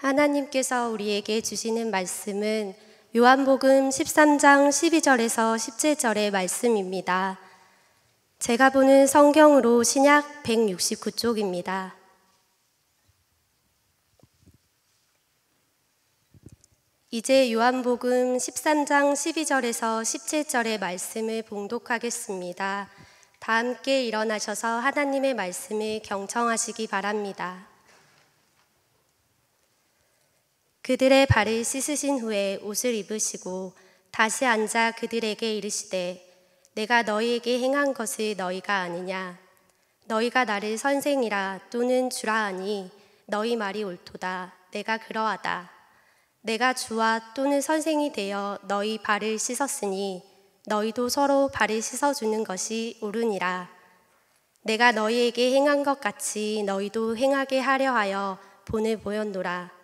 하나님께서 우리에게 주시는 말씀은 요한복음 13장 12절에서 17절의 말씀입니다. 제가 보는 성경으로 신약 169쪽입니다. 이제 요한복음 13장 12절에서 17절의 말씀을 봉독하겠습니다. 다 함께 일어나셔서 하나님의 말씀을 경청하시기 바랍니다. 그들의 발을 씻으신 후에 옷을 입으시고 다시 앉아 그들에게 이르시되 내가 너희에게 행한 것을 너희가 아느냐? 너희가 나를 선생이라 또는 주라 하니 너희 말이 옳도다. 내가 그러하다. 내가 주와 또는 선생이 되어 너희 발을 씻었으니 너희도 서로 발을 씻어주는 것이 옳으니라. 내가 너희에게 행한 것 같이 너희도 행하게 하려 하여 본을 보였노라.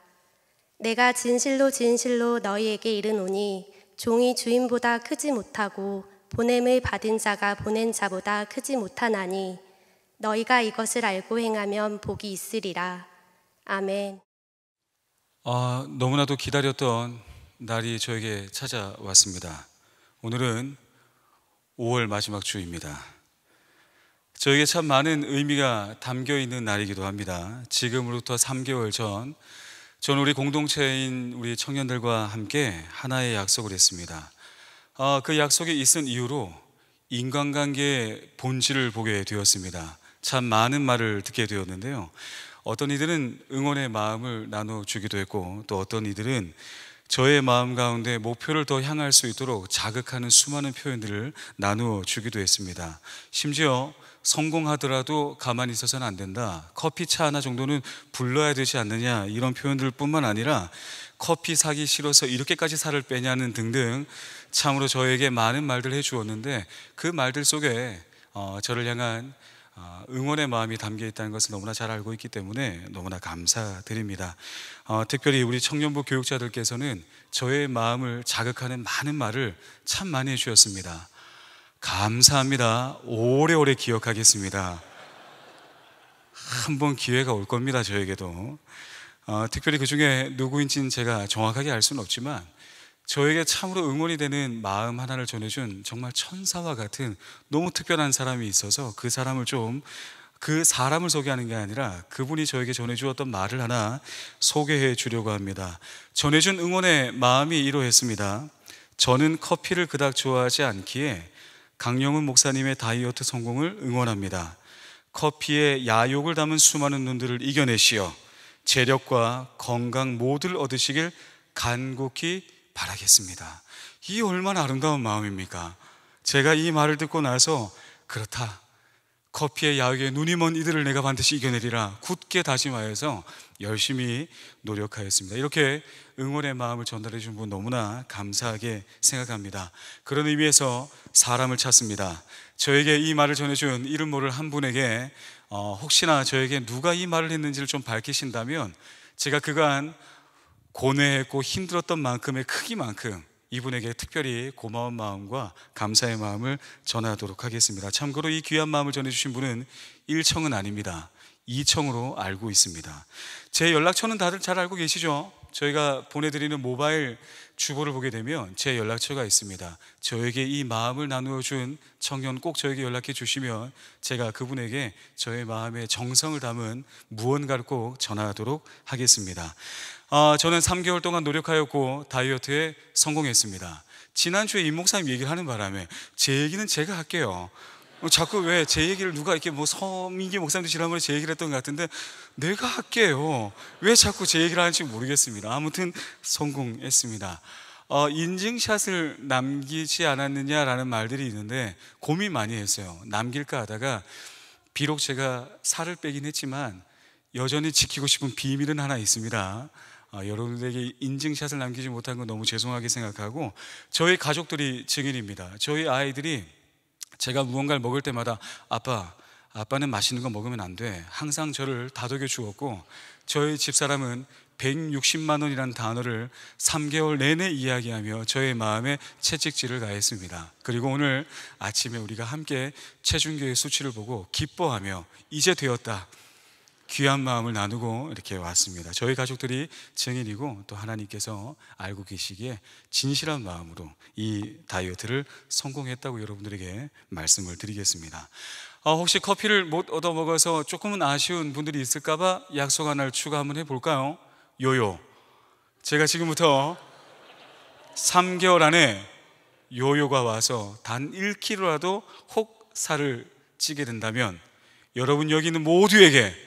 내가 진실로 진실로 너희에게 이르노니 종이 주인보다 크지 못하고 보냄을 받은 자가 보낸 자보다 크지 못하나니 너희가 이것을 알고 행하면 복이 있으리라. 아멘. 너무나도 기다렸던 날이 저에게 찾아왔습니다. 오늘은 5월 마지막 주입니다. 저에게 참 많은 의미가 담겨 있는 날이기도 합니다. 지금으로부터 3개월 전 저는 우리 공동체인 우리 청년들과 함께 하나의 약속을 했습니다. 그 약속에 있은 이유로 인간관계의 본질을 보게 되었습니다. 참 많은 말을 듣게 되었는데요. 어떤 이들은 응원의 마음을 나눠주기도 했고, 또 어떤 이들은 저의 마음 가운데 목표를 더 향할 수 있도록 자극하는 수많은 표현들을 나누어 주기도 했습니다. 심지어 성공하더라도 가만히 있어서는 안 된다, 커피 차 하나 정도는 불러야 되지 않느냐, 이런 표현들 뿐만 아니라 커피 사기 싫어서 이렇게까지 살을 빼냐는 등등 참으로 저에게 많은 말들을 해주었는데, 그 말들 속에 저를 향한 응원의 마음이 담겨 있다는 것을 너무나 잘 알고 있기 때문에 너무나 감사드립니다. 특별히 우리 청년부 교육자들께서는 저의 마음을 자극하는 많은 말을 참 많이 해주셨습니다. 감사합니다. 오래오래 기억하겠습니다. 한번 기회가 올 겁니다, 저에게도. 특별히 그 중에 누구인지는 제가 정확하게 알 수는 없지만 저에게 참으로 응원이 되는 마음 하나를 전해준 정말 천사와 같은 너무 특별한 사람이 있어서 그 사람을 소개하는 게 아니라 그분이 저에게 전해주었던 말을 하나 소개해 주려고 합니다. 전해준 응원의 마음이 이러했습니다. 저는 커피를 그닥 좋아하지 않기에 강영훈 목사님의 다이어트 성공을 응원합니다. 커피에 야욕을 담은 수많은 눈들을 이겨내시어 재력과 건강 모두를 얻으시길 간곡히 바라겠습니다. 이 얼마나 아름다운 마음입니까? 제가 이 말을 듣고 나서 그렇다, 커피의 야욕에 눈이 먼 이들을 내가 반드시 이겨내리라 굳게 다짐하여서 열심히 노력하였습니다. 이렇게 응원의 마음을 전달해 준 분 너무나 감사하게 생각합니다. 그런 의미에서 사람을 찾습니다. 저에게 이 말을 전해준 이름 모를 한 분에게 혹시나 저에게 누가 이 말을 했는지를 좀 밝히신다면 제가 그간 고뇌했고 힘들었던 만큼의 크기만큼 이분에게 특별히 고마운 마음과 감사의 마음을 전하도록 하겠습니다. 참고로 이 귀한 마음을 전해주신 분은 1청은 아닙니다. 2청으로 알고 있습니다. 제 연락처는 다들 잘 알고 계시죠? 저희가 보내드리는 모바일 주보를 보게 되면 제 연락처가 있습니다. 저에게 이 마음을 나누어준 청년 꼭 저에게 연락해 주시면 제가 그분에게 저의 마음의 정성을 담은 무언가를 꼭 전하도록 하겠습니다. 저는 3개월 동안 노력하였고 다이어트에 성공했습니다. 지난주에 임 목사님 얘기를 하는 바람에 제 얘기는 제가 할게요. 자꾸 왜 제 얘기를 누가 이렇게 서민기 목사님도 지난번에 제 얘기를 했던 것 같은데 내가 할게요. 왜 자꾸 제 얘기를 하는지 모르겠습니다. 아무튼 성공했습니다. 인증샷을 남기지 않았느냐라는 말들이 있는데 고민 많이 했어요. 남길까 하다가 비록 제가 살을 빼긴 했지만 여전히 지키고 싶은 비밀은 하나 있습니다. 여러분들에게 인증샷을 남기지 못한 건 너무 죄송하게 생각하고 저희 가족들이 증인입니다. 저희 아이들이 제가 무언가를 먹을 때마다 아빠는 맛있는 거 먹으면 안 돼, 항상 저를 다독여 주었고, 저희 집사람은 160만 원이라는 단어를 3개월 내내 이야기하며 저의 마음에 채찍질을 가했습니다. 그리고 오늘 아침에 우리가 함께 체중계의 수치를 보고 기뻐하며 이제 되었다, 귀한 마음을 나누고 이렇게 왔습니다. 저희 가족들이 증인이고 또 하나님께서 알고 계시기에 진실한 마음으로 이 다이어트를 성공했다고 여러분들에게 말씀을 드리겠습니다. 혹시 커피를 못 얻어 먹어서 조금은 아쉬운 분들이 있을까봐 약속 하나를 추가 한번 해볼까요? 요요. 제가 지금부터 3개월 안에 요요가 와서 단 1kg라도 혹 살을 찌게 된다면 여러분 여기 있는 모두에게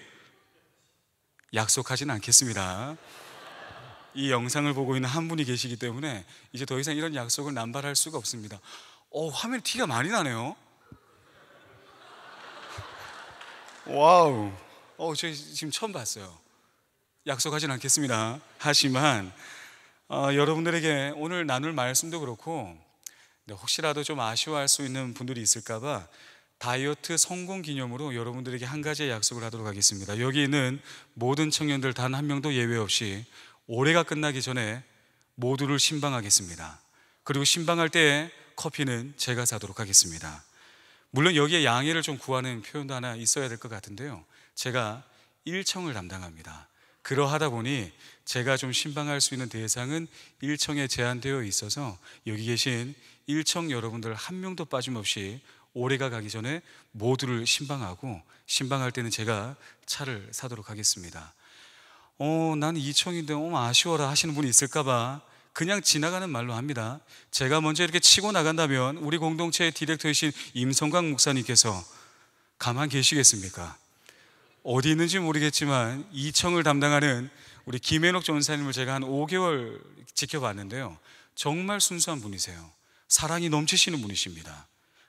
약속하지는 않겠습니다. 이 영상을 보고 있는 한 분이 계시기 때문에 이제 더 이상 이런 약속을 남발할 수가 없습니다. 화면에 티가 많이 나네요. 와우. 저 지금 처음 봤어요. 약속하진 않겠습니다. 하지만 여러분들에게 오늘 나눌 말씀도 그렇고 혹시라도 좀 아쉬워할 수 있는 분들이 있을까봐 다이어트 성공 기념으로 여러분들에게 한 가지의 약속을 하도록 하겠습니다. 여기 있는 모든 청년들 단 한 명도 예외 없이 올해가 끝나기 전에 모두를 신방하겠습니다. 그리고 신방할 때에 커피는 제가 사도록 하겠습니다. 물론 여기에 양해를 좀 구하는 표현도 하나 있어야 될 것 같은데요, 제가 1청을 담당합니다. 그러하다 보니 제가 좀 신방할 수 있는 대상은 1청에 제한되어 있어서 여기 계신 1청 여러분들 한 명도 빠짐없이 올해가 가기 전에 모두를 신방하고, 신방할 때는 제가 차를 사도록 하겠습니다. 나는 2청인데 아쉬워라 하시는 분이 있을까봐 그냥 지나가는 말로 합니다. 제가 먼저 이렇게 치고 나간다면 우리 공동체의 디렉터이신 임성광 목사님께서 가만 계시겠습니까? 어디 있는지 모르겠지만 2청을 담당하는 우리 김혜녹 전사님을 제가 한 5개월 지켜봤는데요, 정말 순수한 분이세요. 사랑이 넘치시는 분이십니다.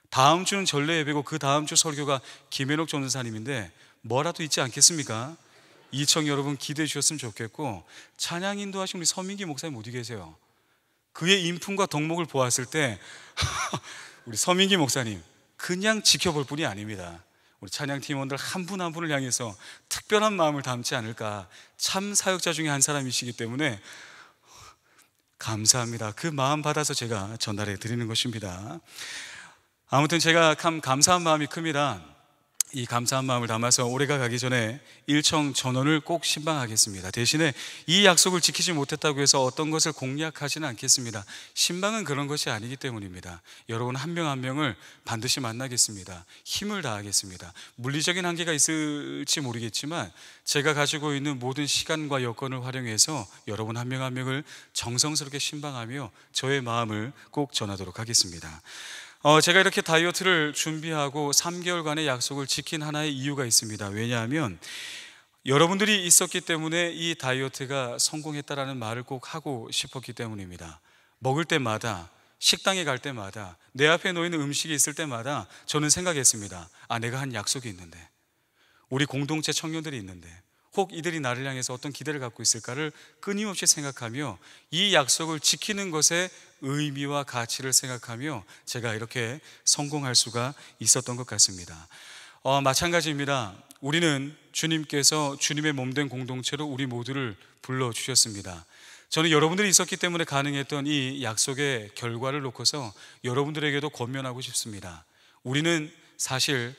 다음 주는 전례 예배고 그 다음 주 설교가 김혜녹 전사님인데 뭐라도 있지 않겠습니까? 2청 여러분 기대해 주셨으면 좋겠고, 찬양 인도하신 우리 서민기 목사님 어디 계세요? 그의 인품과 덕목을 보았을 때 우리 서민기 목사님 그냥 지켜볼 분이 아닙니다. 우리 찬양 팀원들 한 분 한 분을 향해서 특별한 마음을 담지 않을까, 참 사역자 중에 한 사람이시기 때문에 감사합니다. 그 마음 받아서 제가 전달해 드리는 것입니다. 아무튼 제가 참 감사한 마음이 큽니다. 이 감사한 마음을 담아서 올해가 가기 전에 1청 전원을 꼭 신방하겠습니다. 대신에 이 약속을 지키지 못했다고 해서 어떤 것을 공략하지는 않겠습니다. 신방은 그런 것이 아니기 때문입니다. 여러분 한 명 한 명을 반드시 만나겠습니다. 힘을 다하겠습니다. 물리적인 한계가 있을지 모르겠지만 제가 가지고 있는 모든 시간과 여건을 활용해서 여러분 한 명 한 명을 정성스럽게 신방하며 저의 마음을 꼭 전하도록 하겠습니다. 제가 이렇게 다이어트를 준비하고 3개월간의 약속을 지킨 하나의 이유가 있습니다. 왜냐하면 여러분들이 있었기 때문에 이 다이어트가 성공했다라는 말을 꼭 하고 싶었기 때문입니다. 먹을 때마다, 식당에 갈 때마다, 내 앞에 놓이는 음식이 있을 때마다 저는 생각했습니다. 내가 한 약속이 있는데, 우리 공동체 청년들이 있는데, 혹 이들이 나를 향해서 어떤 기대를 갖고 있을까를 끊임없이 생각하며 이 약속을 지키는 것에 의미와 가치를 생각하며 제가 이렇게 성공할 수가 있었던 것 같습니다. 마찬가지입니다. 우리는 주님께서 주님의 몸된 공동체로 우리 모두를 불러주셨습니다. 저는 여러분들이 있었기 때문에 가능했던 이 약속의 결과를 놓고서 여러분들에게도 권면하고 싶습니다. 우리는 사실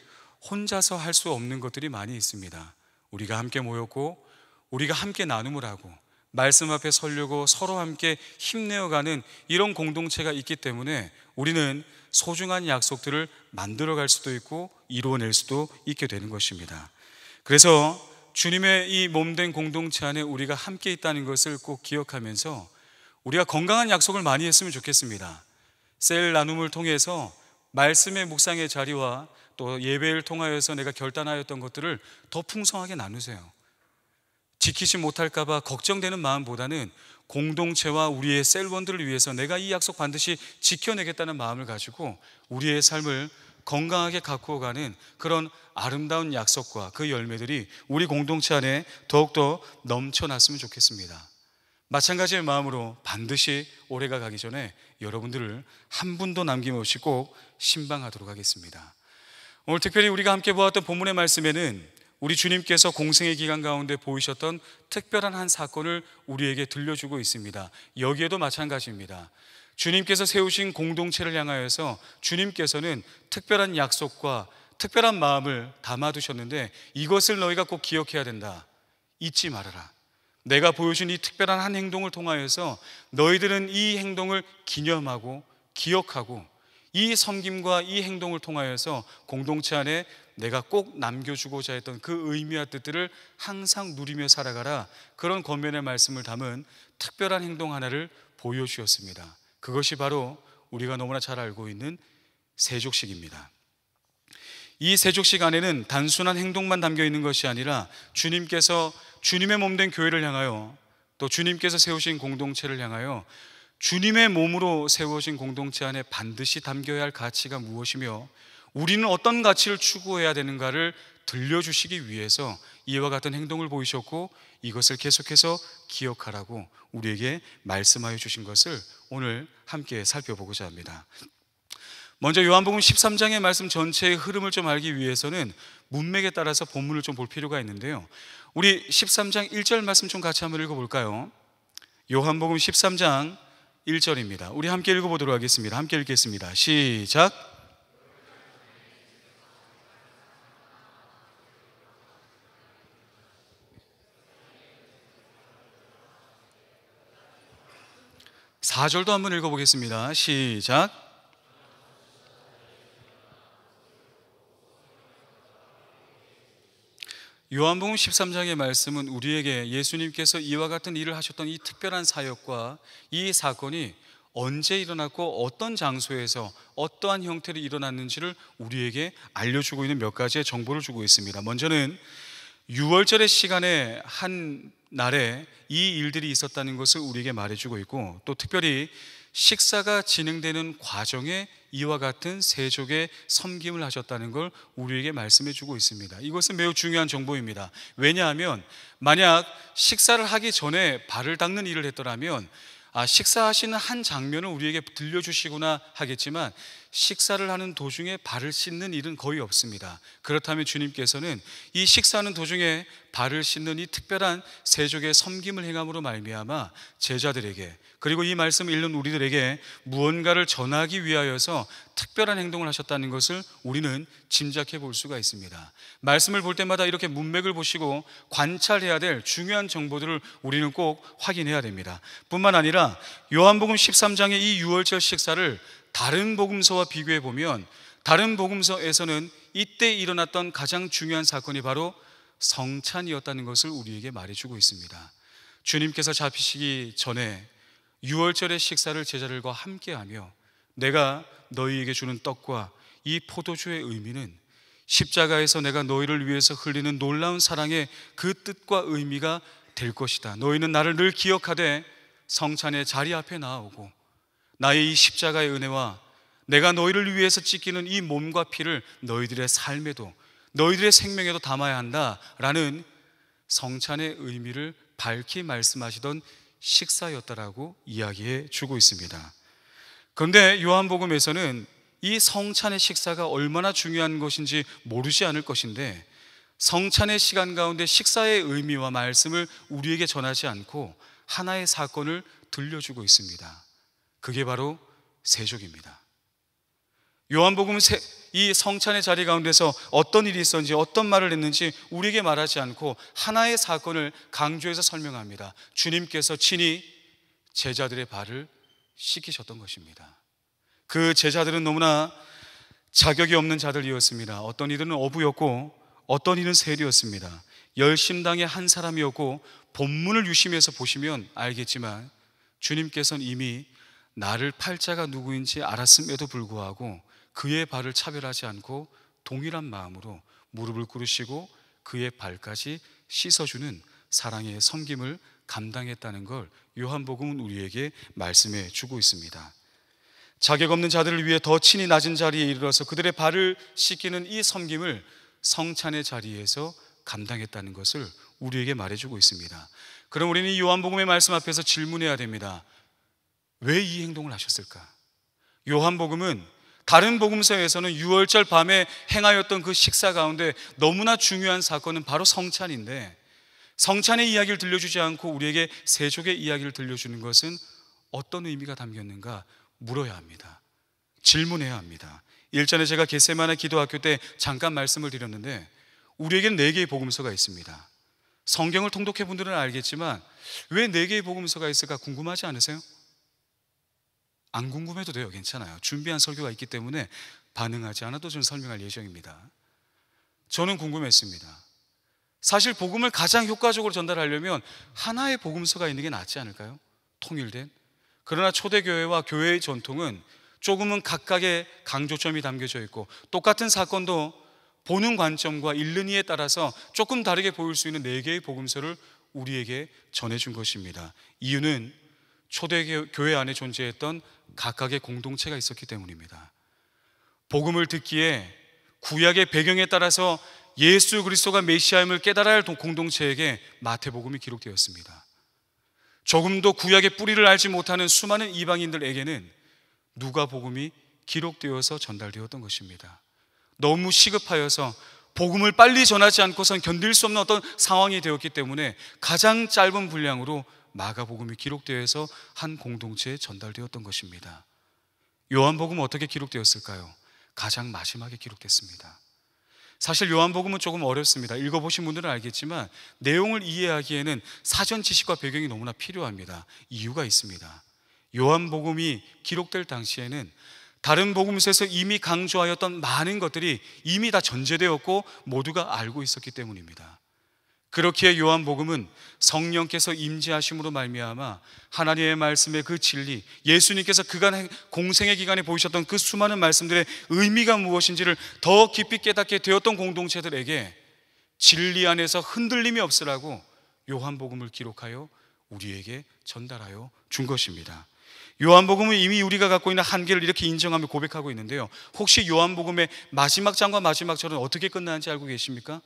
혼자서 할 수 없는 것들이 많이 있습니다. 우리가 함께 모였고 우리가 함께 나눔을 하고 말씀 앞에 서려고 서로 함께 힘내어가는 이런 공동체가 있기 때문에 우리는 소중한 약속들을 만들어갈 수도 있고 이루어낼 수도 있게 되는 것입니다. 그래서 주님의 이 몸된 공동체 안에 우리가 함께 있다는 것을 꼭 기억하면서 우리가 건강한 약속을 많이 했으면 좋겠습니다. 셀 나눔을 통해서 말씀의 묵상의 자리와 또 예배를 통하여서 내가 결단하였던 것들을 더 풍성하게 나누세요. 지키지 못할까 봐 걱정되는 마음보다는 공동체와 우리의 셀원들을 위해서 내가 이 약속 반드시 지켜내겠다는 마음을 가지고 우리의 삶을 건강하게 가꾸어가는 그런 아름다운 약속과 그 열매들이 우리 공동체 안에 더욱더 넘쳐났으면 좋겠습니다. 마찬가지의 마음으로 반드시 올해가 가기 전에 여러분들을 한 분도 남김없이 꼭 신방하도록 하겠습니다. 오늘 특별히 우리가 함께 보았던 본문의 말씀에는 우리 주님께서 공생의 기간 가운데 보이셨던 특별한 한 사건을 우리에게 들려주고 있습니다. 여기에도 마찬가지입니다. 주님께서 세우신 공동체를 향하여서 주님께서는 특별한 약속과 특별한 마음을 담아두셨는데 이것을 너희가 꼭 기억해야 된다. 잊지 말아라. 내가 보여준 이 특별한 한 행동을 통하여서 너희들은 이 행동을 기념하고 기억하고 이 섬김과 이 행동을 통하여서 공동체 안에 내가 꼭 남겨주고자 했던 그 의미와 뜻들을 항상 누리며 살아가라. 그런 권면의 말씀을 담은 특별한 행동 하나를 보여주셨습니다. 그것이 바로 우리가 너무나 잘 알고 있는 세족식입니다. 이 세족식 안에는 단순한 행동만 담겨 있는 것이 아니라 주님께서 주님의 몸된 교회를 향하여 또 주님께서 세우신 공동체를 향하여 주님의 몸으로 세워진 공동체 안에 반드시 담겨야 할 가치가 무엇이며 우리는 어떤 가치를 추구해야 되는가를 들려주시기 위해서 이와 같은 행동을 보이셨고 이것을 계속해서 기억하라고 우리에게 말씀하여 주신 것을 오늘 함께 살펴보고자 합니다. 먼저 요한복음 13장의 말씀 전체의 흐름을 좀 알기 위해서는 문맥에 따라서 본문을 좀 볼 필요가 있는데요. 우리 13장 1절 말씀 좀 같이 한번 읽어볼까요? 요한복음 13장 1절입니다. 우리 함께 읽어보도록 하겠습니다. 함께 읽겠습니다. 시작. (4절도) 한번 읽어보겠습니다. 시작. 요한복음 13장의 말씀은 우리에게 예수님께서 이와 같은 일을 하셨던 이 특별한 사역과 이 사건이 언제 일어났고 어떤 장소에서 어떠한 형태로 일어났는지를 우리에게 알려주고 있는 몇 가지의 정보를 주고 있습니다. 먼저는 유월절의 시간에 한 날에 이 일들이 있었다는 것을 우리에게 말해주고 있고 또 특별히 식사가 진행되는 과정에 이와 같은 세족의 섬김을 하셨다는 걸 우리에게 말씀해 주고 있습니다. 이것은 매우 중요한 정보입니다. 왜냐하면 만약 식사를 하기 전에 발을 닦는 일을 했더라면 식사하시는 한 장면을 우리에게 들려주시구나 하겠지만 식사를 하는 도중에 발을 씻는 일은 거의 없습니다. 그렇다면 주님께서는 이 식사하는 도중에 발을 씻는 이 특별한 세족의 섬김을 행함으로 말미암아 제자들에게 그리고 이 말씀을 읽는 우리들에게 무언가를 전하기 위하여서 특별한 행동을 하셨다는 것을 우리는 짐작해 볼 수가 있습니다. 말씀을 볼 때마다 이렇게 문맥을 보시고 관찰해야 될 중요한 정보들을 우리는 꼭 확인해야 됩니다. 뿐만 아니라 요한복음 13장의 이 유월절 식사를 다른 복음서와 비교해 보면 다른 복음서에서는 이때 일어났던 가장 중요한 사건이 바로 성찬이었다는 것을 우리에게 말해주고 있습니다. 주님께서 잡히시기 전에 유월절의 식사를 제자들과 함께하며 내가 너희에게 주는 떡과 이 포도주의 의미는 십자가에서 내가 너희를 위해서 흘리는 놀라운 사랑의 그 뜻과 의미가 될 것이다. 너희는 나를 늘 기억하되 성찬의 자리 앞에 나아오고 나의 이 십자가의 은혜와 내가 너희를 위해서 찢기는 이 몸과 피를 너희들의 삶에도 너희들의 생명에도 담아야 한다라는 성찬의 의미를 밝히 말씀하시던 식사였다라고 이야기해 주고 있습니다. 그런데 요한복음에서는 이 성찬의 식사가 얼마나 중요한 것인지 모르지 않을 것인데 성찬의 시간 가운데 식사의 의미와 말씀을 우리에게 전하지 않고 하나의 사건을 들려주고 있습니다. 그게 바로 세족입니다. 요한복음은 이 성찬의 자리 가운데서 어떤 일이 있었는지 어떤 말을 했는지 우리에게 말하지 않고 하나의 사건을 강조해서 설명합니다. 주님께서 친히 제자들의 발을 씻기셨던 것입니다. 그 제자들은 너무나 자격이 없는 자들이었습니다. 어떤 이들은 어부였고 어떤 이는 세리였습니다. 열심당의 한 사람이었고 본문을 유심해서 보시면 알겠지만 주님께서는 이미 나를 팔자가 누구인지 알았음에도 불구하고 그의 발을 차별하지 않고 동일한 마음으로 무릎을 꿇으시고 그의 발까지 씻어주는 사랑의 섬김을 감당했다는 걸 요한복음은 우리에게 말씀해 주고 있습니다. 자격 없는 자들을 위해 더 친히 낮은 자리에 이르러서 그들의 발을 씻기는 이 섬김을 성찬의 자리에서 감당했다는 것을 우리에게 말해주고 있습니다. 그럼 우리는 이 요한복음의 말씀 앞에서 질문해야 됩니다. 왜 이 행동을 하셨을까? 요한복음은 다른 복음서에서는 유월절 밤에 행하였던 그 식사 가운데 너무나 중요한 사건은 바로 성찬인데 성찬의 이야기를 들려주지 않고 우리에게 세족의 이야기를 들려주는 것은 어떤 의미가 담겼는가 물어야 합니다. 질문해야 합니다. 일전에 제가 겟세마네 기도학교 때 잠깐 말씀을 드렸는데, 우리에게는 4개의 복음서가 있습니다. 성경을 통독해 분들은 알겠지만 왜 4개의 복음서가 있을까 궁금하지 않으세요? 안 궁금해도 돼요. 괜찮아요. 준비한 설교가 있기 때문에 반응하지 않아도 저는 설명할 예정입니다. 저는 궁금했습니다. 사실 복음을 가장 효과적으로 전달하려면 하나의 복음서가 있는 게 낫지 않을까요? 통일된. 그러나 초대교회와 교회의 전통은 조금은 각각의 강조점이 담겨져 있고, 똑같은 사건도 보는 관점과 읽는 이에 따라서 조금 다르게 보일 수 있는 4개의 복음서를 우리에게 전해준 것입니다. 이유는 초대교회 안에 존재했던 각각의 공동체가 있었기 때문입니다. 복음을 듣기에 구약의 배경에 따라서 예수 그리스도가 메시아임을 깨달아야 할 공동체에게 마태복음이 기록되었습니다. 조금도 구약의 뿌리를 알지 못하는 수많은 이방인들에게는 누가복음이 기록되어서 전달되었던 것입니다. 너무 시급하여서 복음을 빨리 전하지 않고선 견딜 수 없는 어떤 상황이 되었기 때문에 가장 짧은 분량으로 마가복음이 기록되어서 한 공동체에 전달되었던 것입니다. 요한복음은 어떻게 기록되었을까요? 가장 마지막에 기록됐습니다. 사실 요한복음은 조금 어렵습니다. 읽어보신 분들은 알겠지만 내용을 이해하기에는 사전 지식과 배경이 너무나 필요합니다. 이유가 있습니다. 요한복음이 기록될 당시에는 다른 복음서에서 이미 강조하였던 많은 것들이 이미 다 전제되었고 모두가 알고 있었기 때문입니다. 그렇기에 요한복음은 성령께서 임재하심으로 말미암아 하나님의 말씀의 그 진리, 예수님께서 그간 공생의 기간에 보이셨던 그 수많은 말씀들의 의미가 무엇인지를 더 깊이 깨닫게 되었던 공동체들에게 진리 안에서 흔들림이 없으라고 요한복음을 기록하여 우리에게 전달하여 준 것입니다. 요한복음은 이미 우리가 갖고 있는 한계를 이렇게 인정하며 고백하고 있는데요, 혹시 요한복음의 마지막 장과 마지막 절은 어떻게 끝나는지 알고 계십니까?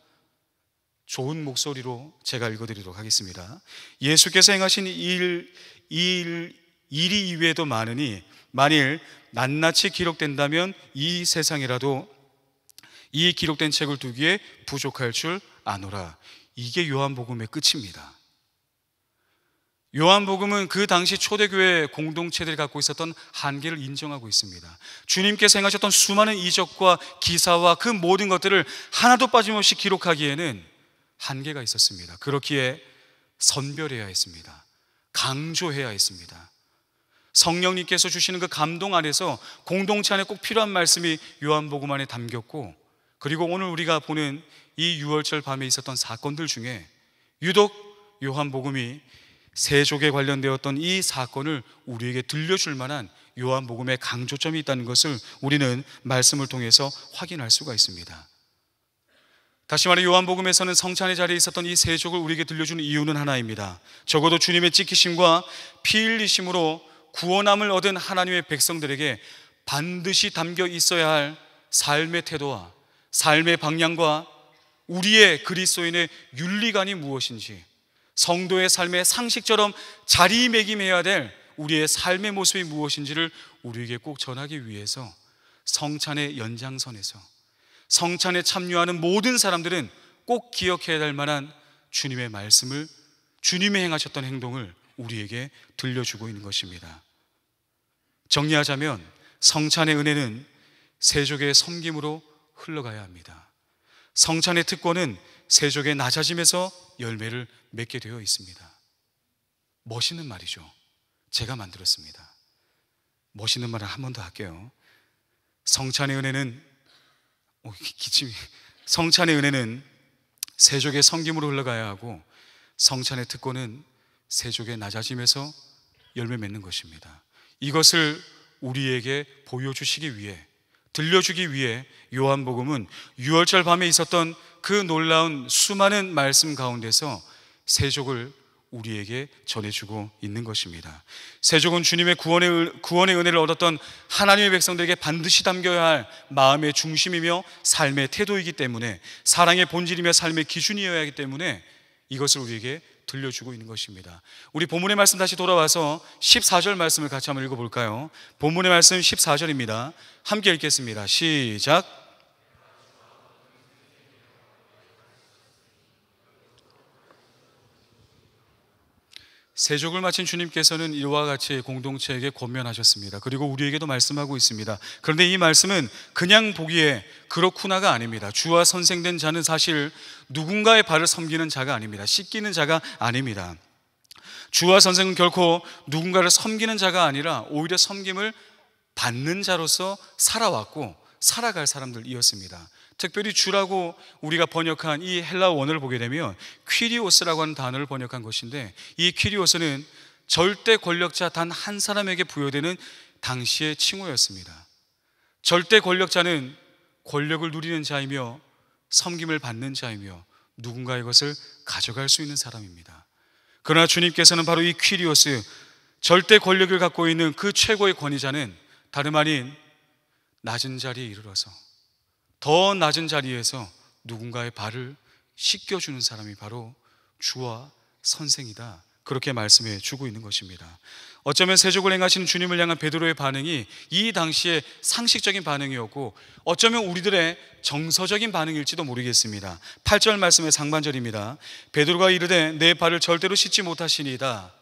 좋은 목소리로 제가 읽어드리도록 하겠습니다. 예수께서 행하신 일이 이외에도 많으니 만일 낱낱이 기록된다면 이 세상이라도 이 기록된 책을 두기에 부족할 줄 아노라. 이게 요한복음의 끝입니다. 요한복음은 그 당시 초대교회 공동체들이 갖고 있었던 한계를 인정하고 있습니다. 주님께서 행하셨던 수많은 이적과 기사와 그 모든 것들을 하나도 빠짐없이 기록하기에는 한계가 있었습니다. 그렇기에 선별해야 했습니다. 강조해야 했습니다. 성령님께서 주시는 그 감동 안에서 공동체 안에 꼭 필요한 말씀이 요한복음 안에 담겼고, 그리고 오늘 우리가 보는 이 유월절 밤에 있었던 사건들 중에 유독 요한복음이 세족에 관련되었던 이 사건을 우리에게 들려줄 만한 요한복음의 강조점이 있다는 것을 우리는 말씀을 통해서 확인할 수가 있습니다. 다시 말해 요한복음에서는 성찬의 자리에 있었던 이 세족을 우리에게 들려주는 이유는 하나입니다. 적어도 주님의 찍히심과 피 흘리심으로 구원함을 얻은 하나님의 백성들에게 반드시 담겨 있어야 할 삶의 태도와 삶의 방향과 우리의 그리스도인의 윤리관이 무엇인지, 성도의 삶의 상식처럼 자리매김해야 될 우리의 삶의 모습이 무엇인지를 우리에게 꼭 전하기 위해서 성찬의 연장선에서 성찬에 참여하는 모든 사람들은 꼭 기억해야 될 만한 주님의 말씀을, 주님의 행하셨던 행동을 우리에게 들려주고 있는 것입니다. 정리하자면 성찬의 은혜는 세족의 섬김으로 흘러가야 합니다. 성찬의 특권은 세족의 낮아짐에서 열매를 맺게 되어 있습니다. 멋있는 말이죠. 제가 만들었습니다. 멋있는 말을 한 번 더 할게요. 성찬의 은혜는 성찬의 은혜는 세족의 섬김으로 흘러가야 하고, 성찬의 특권은 세족의 낮아짐에서 열매 맺는 것입니다. 이것을 우리에게 보여주시기 위해, 들려주기 위해 요한복음은 유월절 밤에 있었던 그 놀라운 수많은 말씀 가운데서 세족을 우리에게 전해주고 있는 것입니다. 세족은 주님의 구원의 은혜를 얻었던 하나님의 백성들에게 반드시 담겨야 할 마음의 중심이며 삶의 태도이기 때문에, 사랑의 본질이며 삶의 기준이어야 하기 때문에 이것을 우리에게 들려주고 있는 것입니다. 우리 본문의 말씀 다시 돌아와서 14절 말씀을 같이 한번 읽어볼까요? 본문의 말씀 14절입니다. 함께 읽겠습니다. 시작. 세족을 마친 주님께서는 이와 같이 공동체에게 권면하셨습니다. 그리고 우리에게도 말씀하고 있습니다. 그런데 이 말씀은 그냥 보기에 그렇구나가 아닙니다. 주와 선생된 자는 사실 누군가의 발을 섬기는 자가 아닙니다. 씻기는 자가 아닙니다. 주와 선생은 결코 누군가를 섬기는 자가 아니라 오히려 섬김을 받는 자로서 살아왔고 살아갈 사람들이었습니다. 특별히 주라고 우리가 번역한 이 헬라어 원어를 보게 되면 퀴리오스라고 하는 단어를 번역한 것인데, 이 퀴리오스는 절대 권력자 단 한 사람에게 부여되는 당시의 칭호였습니다. 절대 권력자는 권력을 누리는 자이며 섬김을 받는 자이며 누군가의 것을 가져갈 수 있는 사람입니다. 그러나 주님께서는 바로 이 퀴리오스, 절대 권력을 갖고 있는 그 최고의 권위자는 다름 아닌 낮은 자리에 이르러서 더 낮은 자리에서 누군가의 발을 씻겨주는 사람이 바로 주와 선생이다, 그렇게 말씀해 주고 있는 것입니다. 어쩌면 세족을 행하시는 주님을 향한 베드로의 반응이 이 당시의 상식적인 반응이었고 어쩌면 우리들의 정서적인 반응일지도 모르겠습니다. 8절 말씀의 상반절입니다. 베드로가 이르되 내 발을 절대로 씻지 못하시니이다.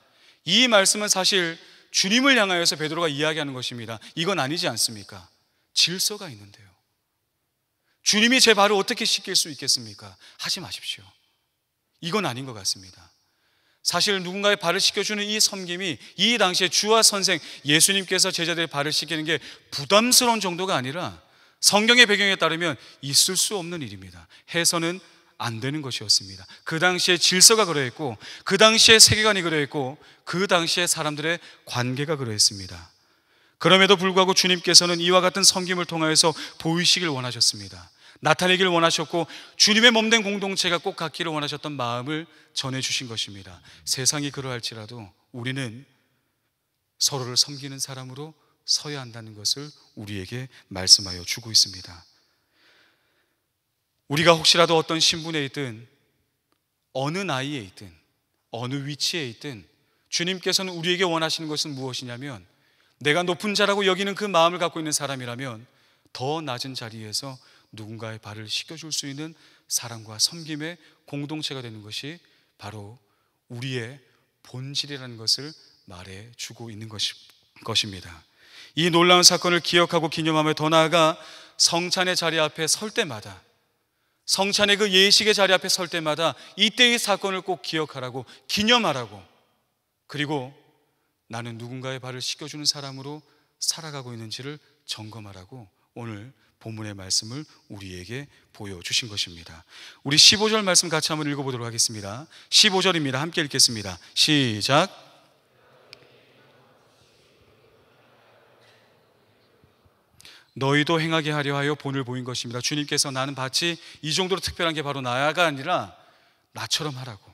이 말씀은 사실 주님을 향하여서 베드로가 이야기하는 것입니다. 이건 아니지 않습니까? 질서가 있는데요. 주님이 제 발을 어떻게 씻길 수 있겠습니까? 하지 마십시오. 이건 아닌 것 같습니다. 사실 누군가의 발을 씻겨주는 이 섬김이 이 당시에 주와 선생 예수님께서 제자들의 발을 씻기는 게 부담스러운 정도가 아니라 성경의 배경에 따르면 있을 수 없는 일입니다. 해서는 안 되는 것이었습니다. 그 당시에 질서가 그러했고 그 당시에 세계관이 그러했고 그 당시에 사람들의 관계가 그러했습니다. 그럼에도 불구하고 주님께서는 이와 같은 섬김을 통하여서 보이시길 원하셨습니다. 나타내기를 원하셨고 주님의 몸된 공동체가 꼭 갖기를 원하셨던 마음을 전해주신 것입니다. 세상이 그러할지라도 우리는 서로를 섬기는 사람으로 서야 한다는 것을 우리에게 말씀하여 주고 있습니다. 우리가 혹시라도 어떤 신분에 있든 어느 나이에 있든 어느 위치에 있든 주님께서는 우리에게 원하시는 것은 무엇이냐면, 내가 높은 자라고 여기는 그 마음을 갖고 있는 사람이라면 더 낮은 자리에서 누군가의 발을 씻겨줄 수 있는 사랑과 섬김의 공동체가 되는 것이 바로 우리의 본질이라는 것을 말해주고 있는 것입니다. 이 놀라운 사건을 기억하고 기념하며 더 나아가 성찬의 자리 앞에 설 때마다, 성찬의 그 예식의 자리 앞에 설 때마다 이때의 사건을 꼭 기억하라고, 기념하라고, 그리고 나는 누군가의 발을 씻겨주는 사람으로 살아가고 있는지를 점검하라고 오늘 본문의 말씀을 우리에게 보여주신 것입니다. 우리 15절 말씀 같이 한번 읽어보도록 하겠습니다. 15절입니다. 함께 읽겠습니다. 시작. 너희도 행하게 하려 하여 본을 보인 것입니다. 주님께서 나는 마치 이 정도로 특별한 게 바로 나가 아니라 나처럼 하라고,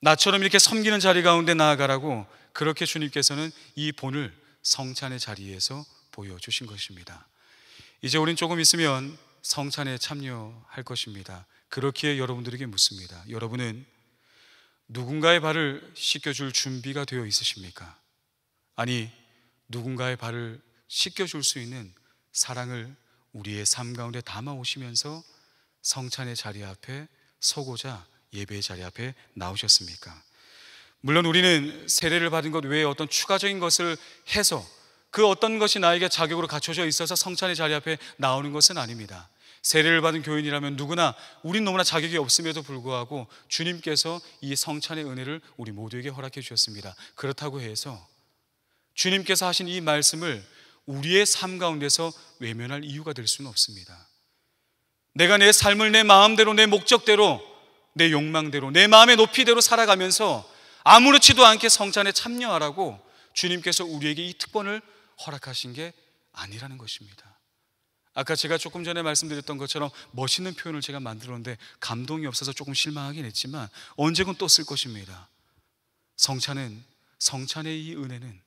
나처럼 이렇게 섬기는 자리 가운데 나아가라고, 그렇게 주님께서는 이 본을 성찬의 자리에서 보여주신 것입니다. 이제 우린 조금 있으면 성찬에 참여할 것입니다. 그렇기에 여러분들에게 묻습니다. 여러분은 누군가의 발을 씻겨줄 준비가 되어 있으십니까? 아니, 누군가의 발을 씻겨줄 수 있는 사랑을 우리의 삶 가운데 담아 오시면서 성찬의 자리 앞에 서고자 예배의 자리 앞에 나오셨습니까? 물론 우리는 세례를 받은 것 외에 어떤 추가적인 것을 해서 그 어떤 것이 나에게 자격으로 갖춰져 있어서 성찬의 자리 앞에 나오는 것은 아닙니다. 세례를 받은 교인이라면 누구나, 우린 너무나 자격이 없음에도 불구하고 주님께서 이 성찬의 은혜를 우리 모두에게 허락해 주셨습니다. 그렇다고 해서 주님께서 하신 이 말씀을 우리의 삶 가운데서 외면할 이유가 될 수는 없습니다. 내가 내 삶을 내 마음대로, 내 목적대로, 내 욕망대로, 내 마음의 높이대로 살아가면서 아무렇지도 않게 성찬에 참여하라고 주님께서 우리에게 이 특권을 허락하신 게 아니라는 것입니다. 아까 제가 조금 전에 말씀드렸던 것처럼 멋있는 표현을 제가 만들었는데 감동이 없어서 조금 실망하긴 했지만 언제건 또 쓸 것입니다. 성찬의 이 은혜는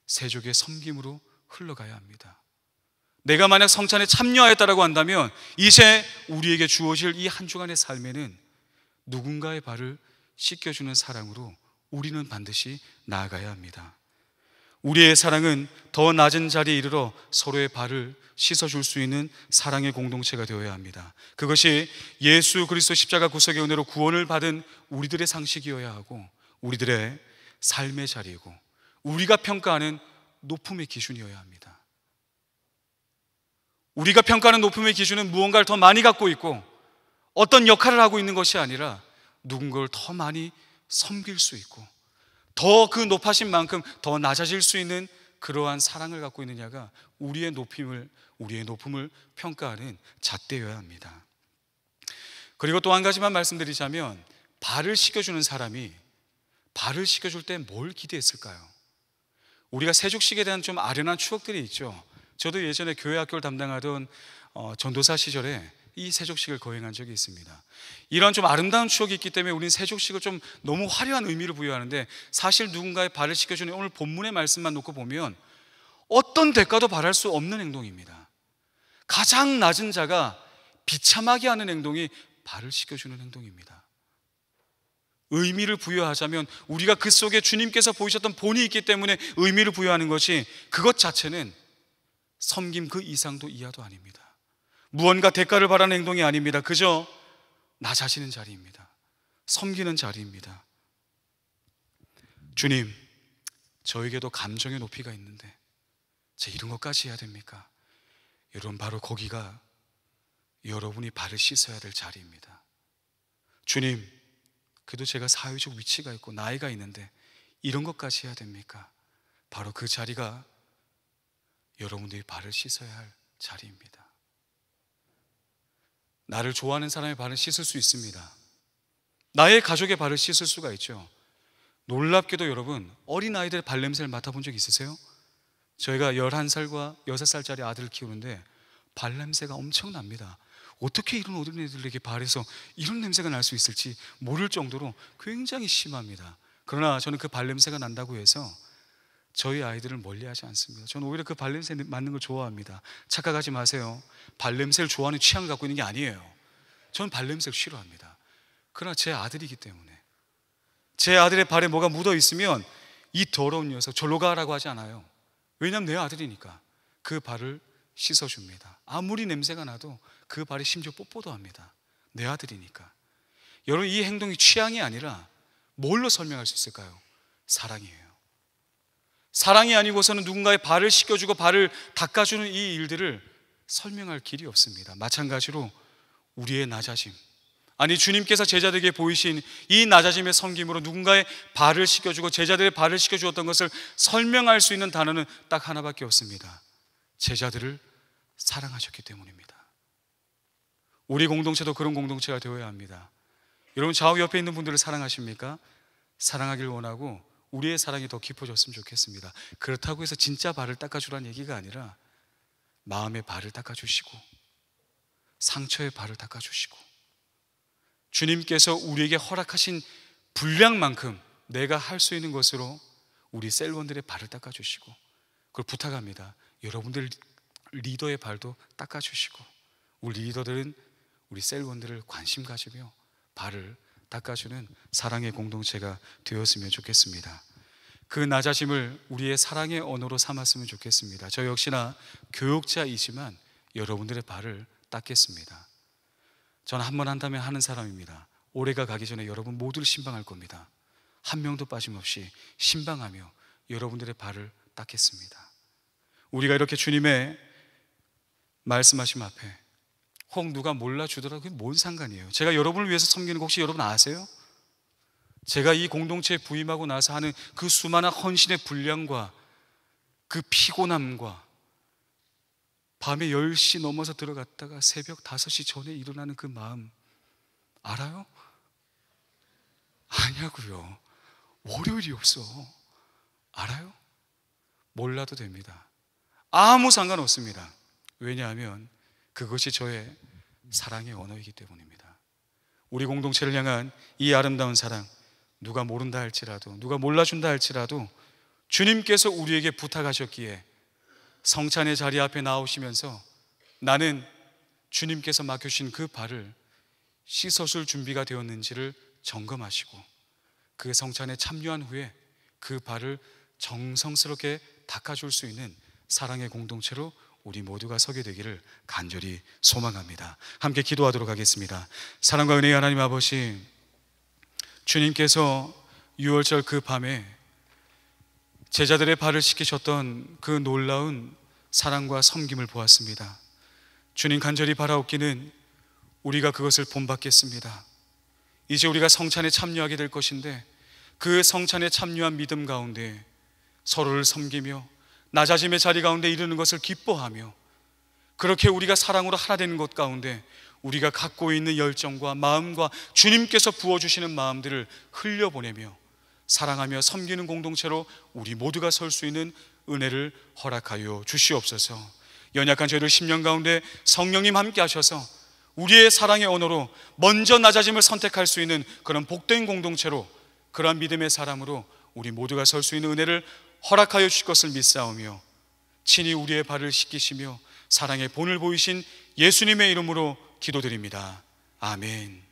세족의 섬김으로 흘러가야 합니다. 내가 만약 성찬에 참여하였다라고 한다면 이제 우리에게 주어질 이 한 주간의 삶에는 누군가의 발을 씻겨주는 사랑으로 우리는 반드시 나아가야 합니다. 우리의 사랑은 더 낮은 자리에 이르러 서로의 발을 씻어줄 수 있는 사랑의 공동체가 되어야 합니다. 그것이 예수 그리스도 십자가 구속의 은혜로 구원을 받은 우리들의 상식이어야 하고 우리들의 삶의 자리이고 우리가 평가하는 높음의 기준이어야 합니다. 우리가 평가하는 높음의 기준은 무언가를 더 많이 갖고 있고 어떤 역할을 하고 있는 것이 아니라 누군가를 더 많이 섬길 수 있고 더 그 높아진 만큼 더 낮아질 수 있는 그러한 사랑을 갖고 있느냐가 우리의 높음을 평가하는 잣대여야 합니다. 그리고 또 한 가지만 말씀드리자면, 발을 씻겨주는 사람이 발을 씻겨줄 때 뭘 기대했을까요? 우리가 세족식에 대한 좀 아련한 추억들이 있죠. 저도 예전에 교회 학교를 담당하던 전도사 시절에 이 세족식을 거행한 적이 있습니다. 이런 좀 아름다운 추억이 있기 때문에 우리는 세족식을 좀 너무 화려한 의미를 부여하는데, 사실 누군가의 발을 씻겨주는 오늘 본문의 말씀만 놓고 보면 어떤 대가도 바랄 수 없는 행동입니다. 가장 낮은 자가 비참하게 하는 행동이 발을 씻겨주는 행동입니다. 의미를 부여하자면 우리가 그 속에 주님께서 보이셨던 본이 있기 때문에 의미를 부여하는 것이, 그것 자체는 섬김 그 이상도 이하도 아닙니다. 무언가 대가를 바라는 행동이 아닙니다. 그저 낮아지는 자리입니다. 섬기는 자리입니다. 주님, 저에게도 감정의 높이가 있는데 제 이런 것까지 해야 됩니까? 여러분, 바로 거기가 여러분이 발을 씻어야 될 자리입니다. 주님, 그래도 제가 사회적 위치가 있고 나이가 있는데 이런 것까지 해야 됩니까? 바로 그 자리가 여러분들이 발을 씻어야 할 자리입니다. 나를 좋아하는 사람의 발을 씻을 수 있습니다. 나의 가족의 발을 씻을 수가 있죠. 놀랍게도 여러분, 어린아이들의 발냄새를 맡아본 적 있으세요? 저희가 11살과 6살짜리 아들을 키우는데 발냄새가 엄청납니다. 어떻게 이런 어린애들에게 발에서 이런 냄새가 날 수 있을지 모를 정도로 굉장히 심합니다. 그러나 저는 그 발냄새가 난다고 해서 저희 아이들을 멀리하지 않습니다. 저는 오히려 그 발냄새 맡는 걸 좋아합니다. 착각하지 마세요. 발냄새를 좋아하는 취향을 갖고 있는 게 아니에요. 저는 발냄새를 싫어합니다. 그러나 제 아들이기 때문에, 제 아들의 발에 뭐가 묻어 있으면 이 더러운 녀석 절로 가라고 하지 않아요. 왜냐하면 내 아들이니까 그 발을 씻어줍니다. 아무리 냄새가 나도 그 발에 심지어 뽀뽀도 합니다. 내 아들이니까. 여러분, 이 행동이 취향이 아니라 뭘로 설명할 수 있을까요? 사랑이에요. 사랑이 아니고서는 누군가의 발을 씻겨주고 발을 닦아주는 이 일들을 설명할 길이 없습니다. 마찬가지로 우리의 낮아짐, 아니 주님께서 제자들에게 보이신 이 낮아짐의 섬김으로 누군가의 발을 씻겨주고 제자들의 발을 씻겨주었던 것을 설명할 수 있는 단어는 딱 하나밖에 없습니다. 제자들을 사랑하셨기 때문입니다. 우리 공동체도 그런 공동체가 되어야 합니다. 여러분, 좌우 옆에 있는 분들을 사랑하십니까? 사랑하길 원하고 우리의 사랑이 더 깊어졌으면 좋겠습니다. 그렇다고 해서 진짜 발을 닦아주라는 얘기가 아니라 마음의 발을 닦아주시고 상처의 발을 닦아주시고 주님께서 우리에게 허락하신 분량만큼 내가 할 수 있는 것으로 우리 셀원들의 발을 닦아주시고, 그걸 부탁합니다. 여러분들 리더의 발도 닦아주시고 우리 리더들은 우리 셀원들을 관심 가지며 발을 닦아주는 사랑의 공동체가 되었으면 좋겠습니다. 그 낮아짐을 우리의 사랑의 언어로 삼았으면 좋겠습니다. 저 역시나 교육자이지만 여러분들의 발을 닦겠습니다. 저는 한 번 한다면 하는 사람입니다. 올해가 가기 전에 여러분 모두를 신방할 겁니다. 한 명도 빠짐없이 신방하며 여러분들의 발을 닦겠습니다. 우리가 이렇게 주님의 말씀하심 앞에 혹 누가 몰라주더라도 그게 뭔 상관이에요. 제가 여러분을 위해서 섬기는 거 혹시 여러분 아세요? 제가 이 공동체에 부임하고 나서 하는 그 수많은 헌신의 분량과 그 피곤함과 밤에 10시 넘어서 들어갔다가 새벽 5시 전에 일어나는 그 마음 알아요? 아냐고요. 월요일이 없어. 알아요? 몰라도 됩니다. 아무 상관없습니다. 왜냐하면 그것이 저의 사랑의 언어이기 때문입니다. 우리 공동체를 향한 이 아름다운 사랑, 누가 모른다 할지라도, 누가 몰라준다 할지라도 주님께서 우리에게 부탁하셨기에 성찬의 자리 앞에 나오시면서 나는 주님께서 맡겨주신 그 발을 씻어줄 준비가 되었는지를 점검하시고 그 성찬에 참여한 후에 그 발을 정성스럽게 닦아줄 수 있는 사랑의 공동체로 우리 모두가 서게 되기를 간절히 소망합니다. 함께 기도하도록 하겠습니다. 사랑과 은혜의 하나님 아버지, 주님께서 유월절 그 밤에 제자들의 발을 씻기셨던 그 놀라운 사랑과 섬김을 보았습니다. 주님 간절히 바라옵기는 우리가 그것을 본받겠습니다. 이제 우리가 성찬에 참여하게 될 것인데 그 성찬에 참여한 믿음 가운데 서로를 섬기며 낮아짐의 자리 가운데 이르는 것을 기뻐하며 그렇게 우리가 사랑으로 하나 되는 것 가운데 우리가 갖고 있는 열정과 마음과 주님께서 부어주시는 마음들을 흘려보내며 사랑하며 섬기는 공동체로 우리 모두가 설 수 있는 은혜를 허락하여 주시옵소서. 연약한 저희들 10년 가운데 성령님 함께 하셔서 우리의 사랑의 언어로 먼저 낮아짐을 선택할 수 있는 그런 복된 공동체로, 그러한 믿음의 사람으로 우리 모두가 설 수 있는 은혜를 허락하여 주실 것을 믿사오며 친히 우리의 발을 씻기시며 사랑의 본을 보이신 예수님의 이름으로 기도드립니다. 아멘.